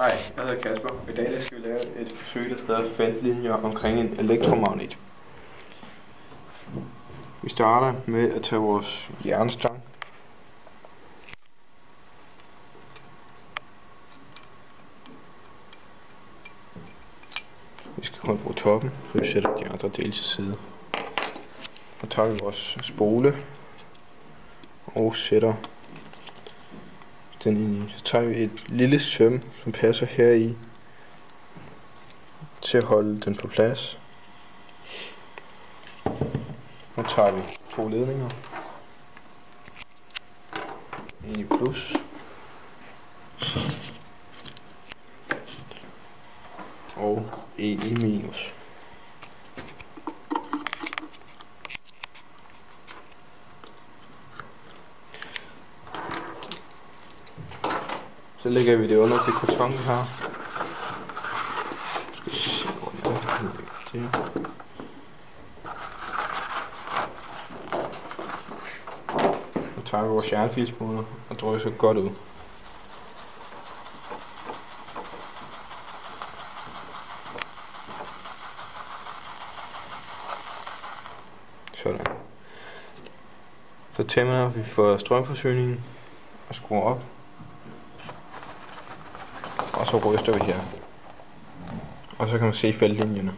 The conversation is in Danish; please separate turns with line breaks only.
Hej, jeg hedder Kasper. I dag skal vi lave et forsøg, der hedder feltlinjer omkring en elektromagnet. Vi starter med at tage vores jernstang. Vi skal kun bruge toppen, så vi sætter de andre dele til side. Så tager vi vores spole og sætter den ind i. Så tager vi et lille søm, som passer her i, til at holde den på plads. Nu tager vi 2 ledninger. En i plus. Og en i minus. Så lægger vi det under til karton her. Skal vi se, hvor det er. Nu tager vi vores jernfilsmåler og drysser godt ud. Sådan. Så tænder vi for strømforsyningen og skruer op. Og så ryster vi her. Og så kan man se feltlinjerne.